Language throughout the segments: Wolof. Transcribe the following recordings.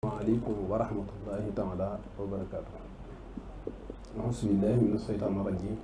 aleykum wa rahmatullahi taala wa barakaatu. auzubillahi mina sheytaani rajim.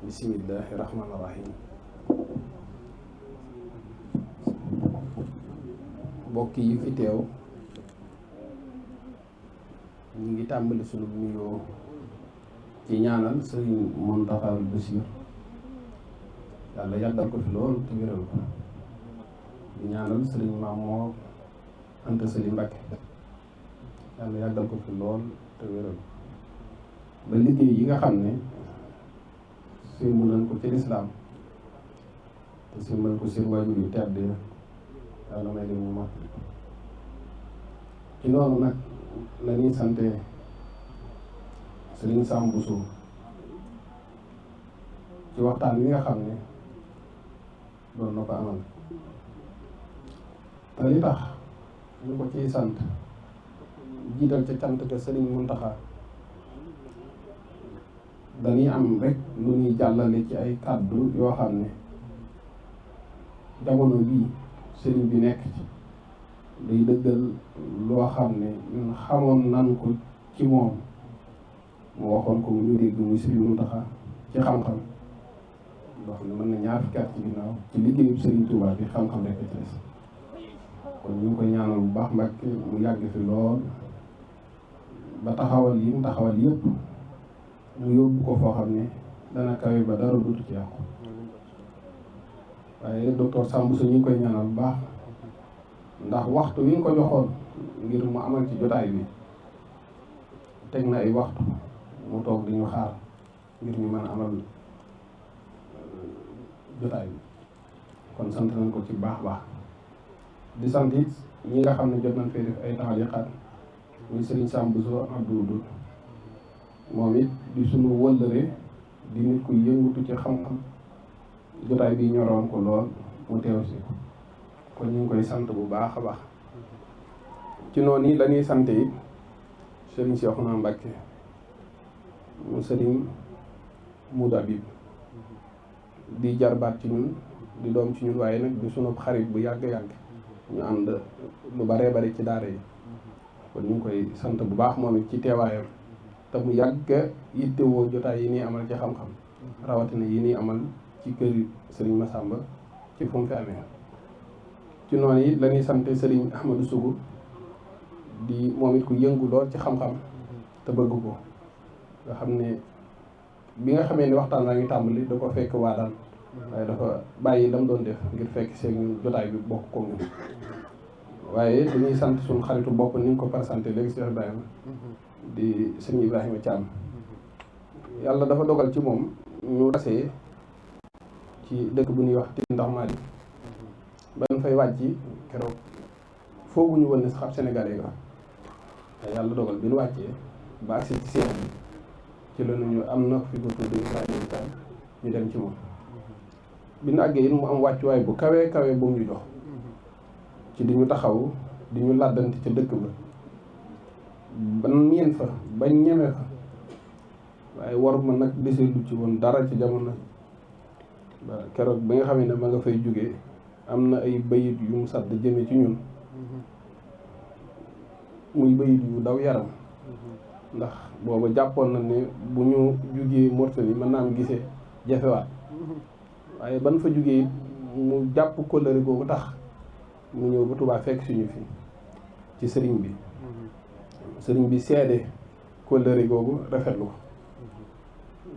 bismillahi rahmaani rahim. mbokk yi fi teew ñu ngi tàmbali sunu nuyoo ci ñaanal sëriñ Mountakha Bassirou yàlla yàggal ko fi lool te wéral ko. di ñaanal sëriñ Mamour Anta Sali Mbacké yàlla yàggal ko fi lool te wéral ba liggéey yi nga xam ne sëmb nañ ko ci lislaam te sëmbal ko seen waajur yu tedd yàlla may leen mu mat. ci noonu nag la ñuy sante Sëriñ Sam Bousso ci waxtaan wi nga xam ne doon na ko amal te li tax ñu ko ciy sant jiital ca cant ga Sëriñ Mountakha dañuy am rek lu ñuy jàllale ci ay kàddu yoo xam ne jamono bii sëriñ bi nekk ci day dëggal loo xam ne ñun xamoon nan ko ci moom mu waxoon ko ñu dégg muy Sëriñ Mountakha ci xam-xam loo xam ne mën na ñaar fukki at ci ginnaaw ci liggéeyu Sëriñ Touba bi xam-xam rek ci des kon ñu ngi koy ñaanal bu baax Mbàkke mu yàgg fi lool ba taxawal yi mu taxawal yëpp mu yóbbu ko foo xam ne dana kawe ba dara dutu ci yàqu. waaye docteur Sam Bousso ñu ngi koy ñaanal bu baax ndax waxtu wi ñu ko joxoon ngir mu amal ci jotaay bi teg na ay waxtu mu toog di ñu xaar ngir ñu mën a amal jotaay bi kon sant nañ ko ci baax di sant it ñi nga xam ne jot nañ fee def ay taxaliqaat muy Sëriñ Sam Bousso Abdou Dul moom it di sunu wëllëre di nit ku yëngutu ci xam-xam jotaay bi ñoroon ko lool mu teew si kon ñu ngi koy sant bu baax a baax. ci noonu yi lañuy sant it Sëriñ Cheikhouna Mbacké mu Sëriñ Moudou Habib di jarbaat ci ñun di doom ci ñun waaye nag di sunu xarit bu yàgg-yàgg ñu ànd lu baree bari ci daara yi kon ñu ngi koy sant bu baax moom it ci teewaayam te mu yàgg yittewoo jotaay yi nii amal ci xam-xam rawatina yi nii amal ci kër Sëriñ Massamba ci fu mu fi amee. ci noonu it la ñuy sant Sëriñ Ahmadou Sougou di moom it ku yëngu lool ci xam-xam te bëgg ko nga xam ne bi nga xamee ni waxtaan laa ngi tàmbali da ko fekk waadaan waaye dafa bàyyi lam doon def ngir fekk seen ñun jotaay bi bokk ko ñun. waaye dañuy sant suñu xaritu bopp ni nga ko présenté léegi Cheikh Ibrahima di Sëriñ Ibrahima Thiam yàlla dafa dogal ci moom ñu tasee ci dëkk bu ñuy wax ti ndax Mali ban fay wàcc keroog fooguñu woon ne sax ab Sénégalais nga te yàlla dogal bi ñu wàccee ba agsi ci seen bi ci la ñu am na fi ko tudd Ibrahima Thiam ñu dem ci moom bi ñu àggee it mu am wàccuwaay bu kawee kawee bu mu ñu jox ci di ñu taxaw di ñu làddanti ca dëkk ba ban miin fa bañ ñeme fa waaye war ma nag desee du ci woon dara ci jamono ba keroog bi nga xam ne ma nga fay jógee am na ay bayit yu mu sadd jëme ci ñun muy bayit yu daw yaram ndax booba jàppoon na ne bu ñu jugee Mauritanie mën naa am gisee jafewaat waaye ban fa jugee mu jàpp kóllëre googu tax mu ñëw ba Tuubaa fekk suñu fi ci sëriñ bi seede kóllëre googu rafetlu ko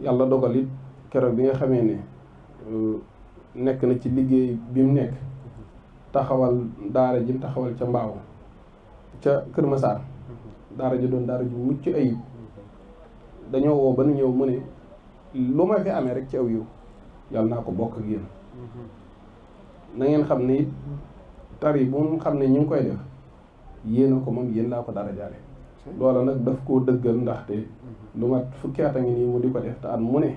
yàlla dogal it keroog bi nga xamee ne nekk na ci liggéey bi mu nekk taxawal daara ji mu taxawal ca Mbaaw ca Kër Massar daara ji doon daara ji mucc ayib dañoo woo ba nu ñëw mu ne lu ma fi amee rek ci aw yiw yàlla naa ko bokk ak yéen na ngeen xam ne it tari bu mu xam ne ñu ngi koy def yéen a ko moom yéen laa ko dara jaare loola nag daf koo dëggal ndaxte lu mat fukki at a ngi nii mu di ko def te at mu ne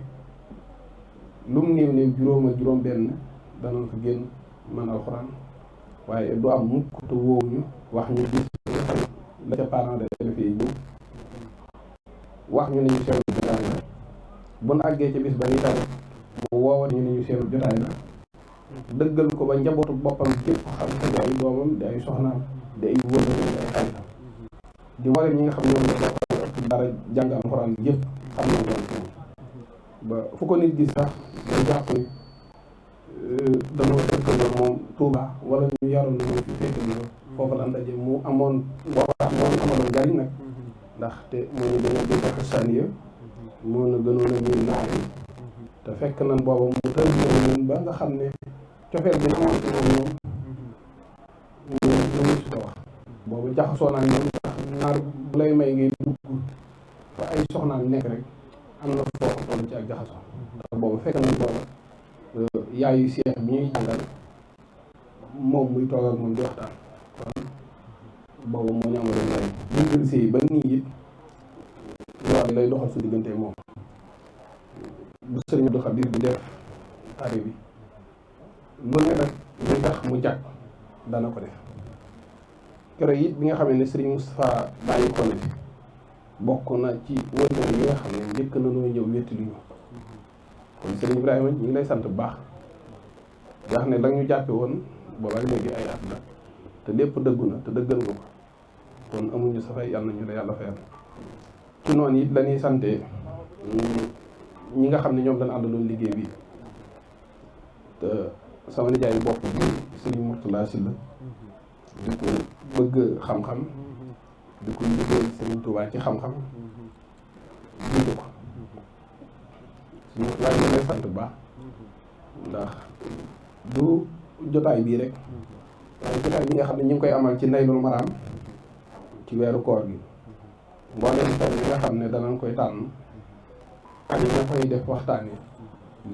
lu mu néew néew juróom ak juróom benn danañ ko génn man alxuraan waaye du am mukk te wóowu ñu wax ñu bis la ca parents d'élèves yi ñu wax ñu ne ñu seenu jotaay la bu nu àggee ca bis ba ni tamit mu woowa ñu ne ñu seenu jotaay la dëggal ko ba njabootu boppam képp xam te di ay doomam di ay soxnaam di ay wóor di ay xaritam di mboolem ñi nga xam ne ñoom ñoo bokk dara jàng alxuraan yëpp xam nañ loolu ci moom ba fu ko nit gis sax day jàpp ni danoo dëkkandoo moom Touba wala ñu yaroon na moom fi féetandoo foofu la ndaje mu amoon booba moom amaloon njariñ nag ndaxte moo ñu dañoo dégg xasaniya moo na gënoon a miin naar yi te fekk nan booba mu tëj ñun ba nga xam ne cofeel bi amoon ci moom ñoom ñu su ko wax boobu jaxasoo naa ñoom ndax naar bu lay may ngay dugg fa ay soxnaam nekk rek am na foo toll ci ak jaxasoo ndax boobu fekk nañ booba yaayu seex bi ñuy jàngal moom muy toog ak moom di waxtaan kon boobu moo ñu amaloon njariñ buñ jëlsee yi ba nii it loolu lay doxal su diggante moom bu sëriñ Abdou Khadir bi def ari bi lu ne rek luy tax mu jàkk dana ko def keroog it bi nga xamee ne sëriñ Moustapha bàyyi ko na fi bokk na ci wëndal yi nga xam ne njëkk na noo ñëw wétti lu ñu kon sëriñ Ibrahima ñu ngi lay sant bu baax wax ne la ñu jàppe woon boobaak léegi ay at la te lépp dëggu na te dëggal nga ko kon amuñu sa fay yàlla nañu la yàlla fayal ci noonu it lañuy sante ñi nga xam ne ñoom lañ àndaloon liggéey bi te sama nijaay bopp bi sëriñ Mourtala Sylla di ko bëgg xam-xam di ko liggéey sëriñ Touba ci xam-xam jiite ko suñu laaj ñu lay sant bu baax ndax du jotaay bii rek waaye jotaay bi nga xam ne ñu ngi koy amal ci Naylul Maram ci weeru koor gi mboolem thème yi nga xam ne danañ koy tànn ak ña koy def waxtaan yi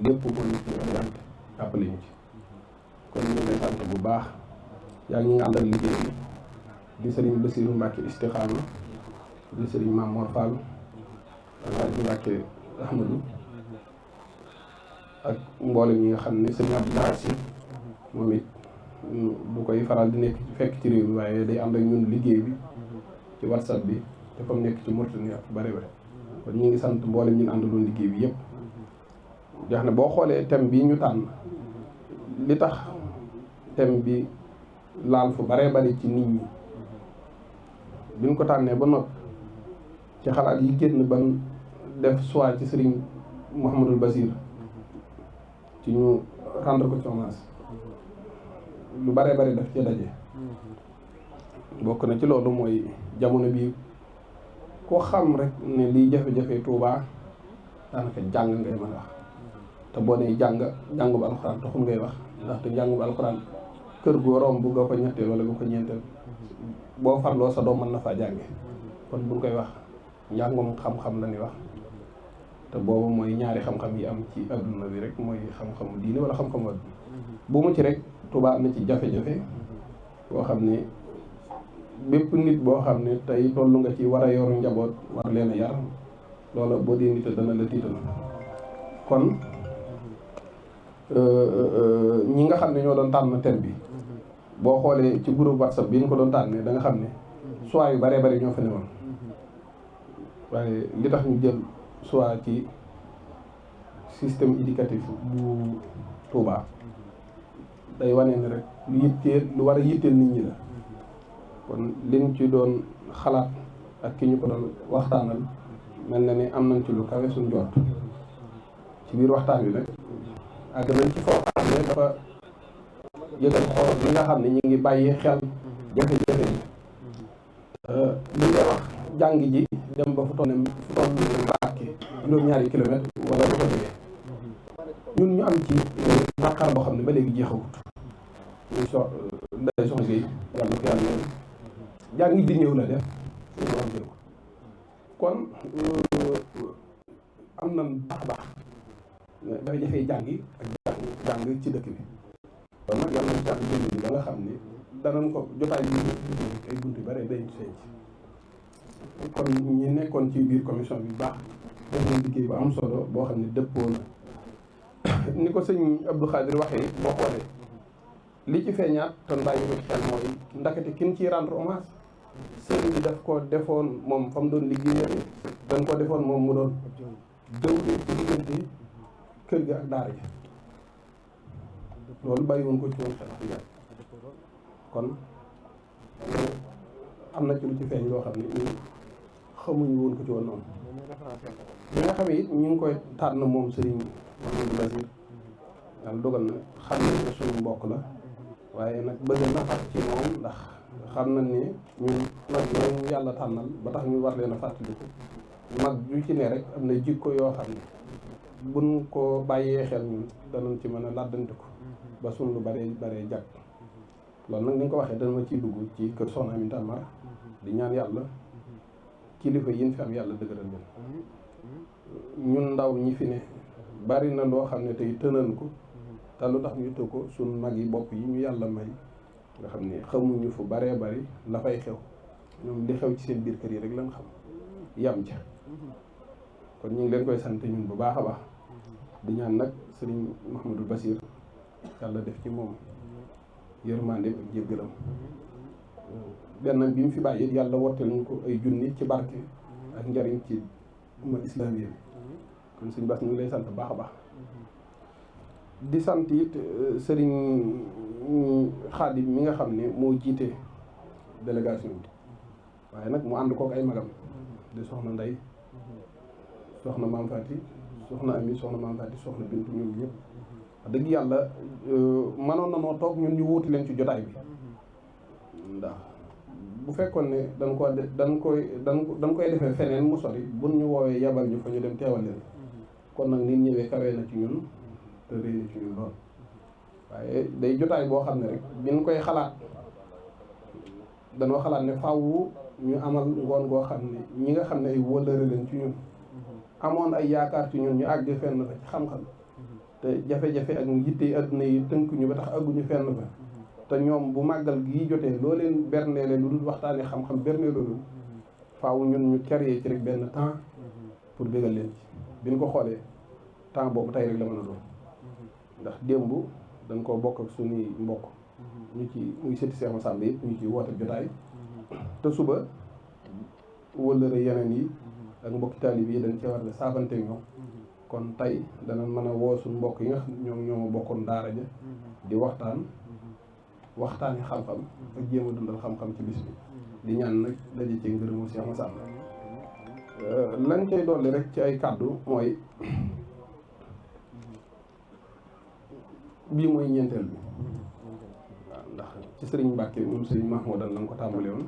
lépp ko ñu ci orienté jàppale ñu ci kon ñu lay sant bu baax yaa ngi nga àndal liggéey bi di sëriñ Bassirou Mbacke Istixaama di sëriñ Mamour Fall Alaaji Mbacke Ahmadou ak mboolem ñi nga xam ne sëriñ Abdou Si moom it du koy faral di nekk fekk ci réew mi waaye day ànd ak ñun liggéey bi ci WhatsApp bi te comme nekk ci Mauritanie ak bari bari kon ñu ngi sant mboolem ñu àndaloon liggéey bi yëpp jox ne boo xoolee thème bi ñu tànn li tax thème bi laal fu baree bari ci nit ñi biñ ko tànnee ba noppi ci xalaat yi génn ban def soit ci sëriñ Mouhamadul Basir ci ñu rendre ko ci hommage lu baree bari daf ci daje bokk na ci loolu mooy jamono bi koo xam rek ne liy jafe-jafe Touba daanaka jàng ngay mën a wax te boo nee jàng bu alxuraan taxul ngay wax ndaxte jàng bu alxuraan kër goo romb nga ko ñetteel wala nga ko ñeenteel boo farloo sa doom mën na faa jànge kon buñ koy wax njàngum xam-xam la ñuy wax te boobu mooy ñaari xam-xam yi am ci adduna bi rek mooy xam-xamu diine wala xam-xamu adduna bu mu ci rek Touba am na ci jafe-jafe boo xam ne bépp nit boo xam ne tey tollu nga ci war a yoru njaboot war leen a yar loola boo dee nit dana la tiital kon ñi nga xam ne ñoo doon tànn thème bi boo xoolee ci groupe WhatsApp bi ñu ko doon tànnee da nga xam ne choix yu baree bari ñoo fa ne woon waaye li tax ñu jël choix ci système éducatif bu Touba day wane ni rek lu war a yitteel nit ñi la kon liñ ci doon xalaat ak ki ñu ko doon waxtaanal mel na ni am nañ ci lu kawe suñ jot ci biir waxtaan wi nag àgg nañ ci foo xam ne dafa yëgal xool li nga xam ne ñu ngi bàyyi xel jafe-jafe yi li nga wax jàng ji dem ba fu toll Mbàkke juróom-ñaari kilomètre wala lu ko jógee ñun ñu am ci naqar boo xam ne ba léegi jeexawut ñu nday soxna Gueye yàlla ko yàlla loolu jàng di ñëw la def suñu am jël ko kon am na baax jafe-jafe jàng yi ak jàng ci dëkk bi kon nag yàlla na jàng jënd bi ba nga xam ne danañ ko jotaay bi ay bunt yu bare dañ feeñ ci kon ñi nekkoon ci biir commission bi baax def nañ liggéey bu am solo boo xam ne dëppoo na ni ko sëñ Abdou Khadir waxee boo xoolee li ci feeñaat te bàyyi ko ci xel mooy ndakate kin ciy rendre hommage sëriñ bi daf ko defoon moom fa mu doon liggéeyee dañ ko defoon moom mu doon dëwle ci diggante kër gi ak daara ji loolu bàyyi woon ko ci woon xel kon am na ci lu ci feeñ loo xam ne ñun xamuñu woon ko ci woon noonu. li nga xam ne it ñu ngi koy tànn moom Serigne Mouhamadou Bassir yàlla dogal na xam nañ ne suñu mbokk la waaye nag bëgg na fat ci moom ndax xam nañ ne ñun nag ñooñu yàlla tànnal ba tax ñu war leen a fàttaliku mag ju ci ne rek am na jikko yoo xam ne buñ ko bàyyee xel ñun danañ ci mën a làddante ko ba suñ lu baree jàpp loolu nag ni nga ko waxee dana ma ciy dugg ci kër Soxna Aminta Amar di ñaan yàlla kilifa yi fi am yàlla dëgëral leen ñun ndaw ñi fi ne bari na loo xam ne tey tënan ko te lu tax ñu tëg ko suñ mag yi bopp yi ñu yàlla may nga xam ne xamuñu fu baree bari la fay xew ñoom li xew ci seen biir kër yi rek lañ xam yam ca kon ñu ngi leen koy sant ñun bu baax a baax di ñaan nag sëriñ Mouhamadou Bassir yàlla def ci moom yërmandeem ak jéggalam benn bi mu fi bàyyi yàlla wotteel ñu ko ay junni ci barke ak njariñ ci umma islamiya bi kon sëñ Bass ñu ngi lay sant baax a baax di sant it sëriñ Xaadim mi nga xam ne moo jiite délégation bi waaye nag mu ànd kook ay magam di soxna Ndey soxna Maam Fati soxna Ami soxna Maam Fati soxna Bintu ñoom ñëpp wax dëgg yàlla mënoon na noo toog ñun ñu wuuti leen ci jotaay bi ndax bu fekkoon ne dañ koy defee feneen mu sori buñ ñu woowee yabal ñu fa ñu dem teewal leen kon nag nit ñëwee kawee na ci ñun te rëy na ci ñun lool waaye day jotaay boo xam ne rek biñ koy xalaat danoo xalaat ne faaw ñu amal ngoon goo xam ne ñi nga xam ne ay wëllëre leen ci ñun amoon ay yaakaar ci ñun ñu àgg fenn fa ci xam-xam te jafe-jafe ak yitte adduna yi tënk ñu ba tax àgguñu fenn fa te ñoom bu màggal gii jotee loo leen berneele lu dul waxtaane xam-xam berneele loolu faaw ñun ñu créer ci rek benn temps pour bégal leen ci bi ñu ko xoolee temps boobu tey rek la mën a doon ndax démb dañ koo bokk ak suñuy mbokk ñu ci muy sëti Seex Masamba yëpp ñu ci woote jotaay te suba wëllëre yeneen yi ak mbokki taalib yi dañ cee war ne saafante ñoom kon tey dana mën a woo suñu mbokk yi nga xam ñoom ñoo ma bokkoon daara ja di waxtaani xam-xam ak jéem a dundal xam-xam ci bis bi di ñaan nag daje ci ngërëmu Seex Masamba lañ koy dolli rek ci ay kàddu mooy bii mooy ñeenteel bi waaw ndax ci sëriñ Mbàkke moom sëriñ Mahmoudan lañ ko tàmbale woon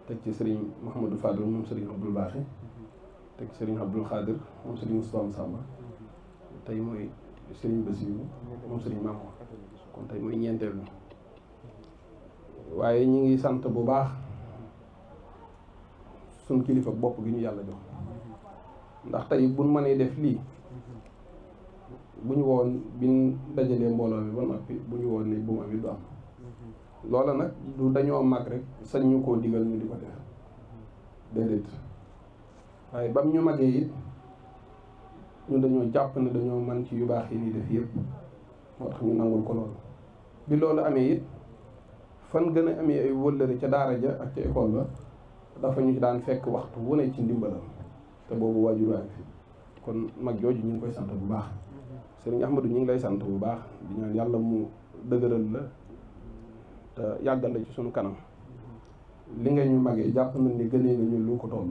teg ci sëriñ Mouhamadou Fadl moom sëriñ Abdoul Baaxi teg ci sëriñ Abdoul Khadir moom sëriñ Moustapha Samba tey mooy sëriñ Bassirou moom sëriñ Mamour kon tey mooy ñeenteel bi waaye ñi ngi sant bu baax suñ kilifa bopp gi ñu yàlla jox ndax tey buñ mënee def lii bu ñu woon biñ dajalee mbooloo mi ba noppi bu ñu woon ni bu mu am it du am loola nag du dañoo mag rek sañ ñu koo digal ñu di ko def déedéet waaye bam ñu magee it ñu dañoo jàpp ne dañoo man ci yu baax yi ni def yëpp moo tax ñu nangul ko loolu bi loolu amee it fan gën a amee ay wëllëre ca daara ja ak ca école ba dafa ñu ci daan fekk waxtu wu ne ci ndimbalam te boobu waajur waa fi kon mag jooju ñu ngi koy sant bu baax sëriñ Ahmadou ñu ngi lay sant bu baax di ñaan yàlla mu dëgëral la te yàggal la ci sunu kanam li nga ñu magee jàpp nañ ni gënee nga ñu lu ko toll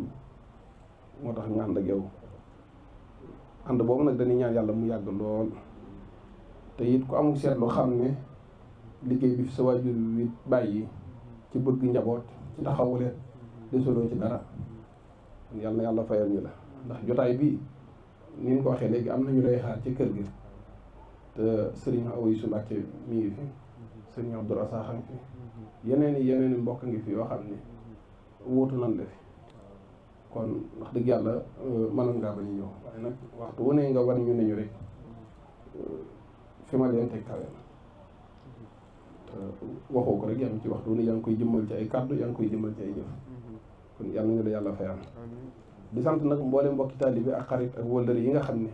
moo tax ñu ànd ak yow ànd boobu nag dañuy ñaan yàlla mu yàgg lool te it ku amul seetlu xam ne liggéey bi fi sa waajur wi bàyyi ci bëgg njaboot ci taxawu leen desoloo ci dara kon yàlla na yàlla fayal ñu la ndax jotaay bii ni ñu ko waxee léegi am nañu lay xaar ci kër gi te sëriñ Awa su Mbàkke mi ngi fi sëriñ Abdou Rassakh ngi fi yeneen i mbokk ngi fi yoo xam ne wóotu nan la fi kon wax dëgg yàlla mënoon ngaa bañ a ñëw waaye nag waxtu wu ne nga war ñu ne ñu rek fi ma leen teg kawe na te waxoo ko rek yam ci waxtu wu ne yaa ngi koy jëmmal ci ay kàddu yaa ngi koy jëmmal ci ay jëf kon yàlla nañu la yàlla fayal di sant nag mboolem mbokki taalibe ak xarit ak wëllëre yi nga xam ne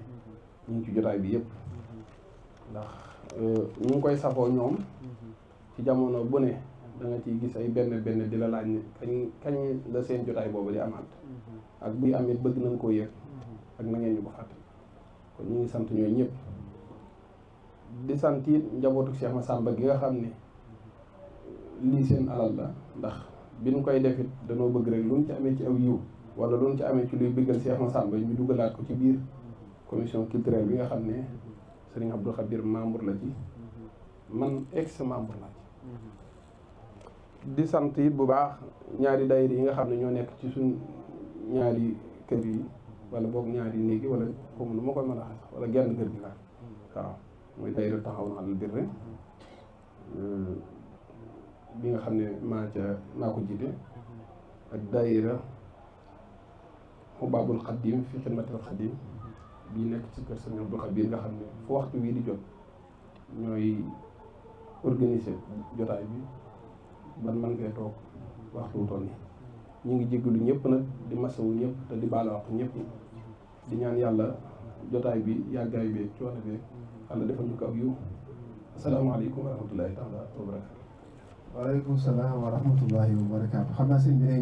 ñu ngi ci jotaay bi yëpp ndax ñu ngi koy safoo ñoom ci jamono bu ne da nga ciy gis ay benn di la laaj ni kañ la seen jotaay boobu di amaat ak buy amit bëgg nañ koo yëg ak na ngeen ñu ko fàtte kon ñu ngi sant ñooy ñëpp di sant it njabootu Cheikh Massamba gi nga xam ne lii seen alal la ndax bi ñu koy defit danoo bëgg rek lu ñu ci amee ci aw yiw wala lu ñu ci amee ci luy bëggal Cheikh Massamba ñu dugalaat ko ci biir commission culturelle bi nga xam ne Serigne Abdou Khadir membre la ci man ex membre la ci di sant it bu baax ñaari daayira yi nga xam ne ñoo nekk ci suñ ñaari kër yi wala boog ñaari néegi wala comme nu ma koy mën a xas wala genn kër gi laa waaw mooy daayira taxaw na alal birre bi nga xam ne maa ko jiite ak daayira Xubaabul Xadim fi xidmatil Xadim bii nekk ci kër Sëriñ Abdou Khadir nga xam ne fu waxtu wii di jot ñooy organiser jotaay bi ban man fee toog waxtu wu toll nii ñu ngi jéggalu ñëpp nag di masawu ñëpp te di baala wax ñëpp di ñaan yàlla jotaay bi yàggaay bi coono bi yàlla defal ñu ko ak yiw asalaamaaleykum wa rahmatullahi taala wa barakatu. waaleykum salaam wa rahmatullahi wa barakaatu. xam naa sëñ bi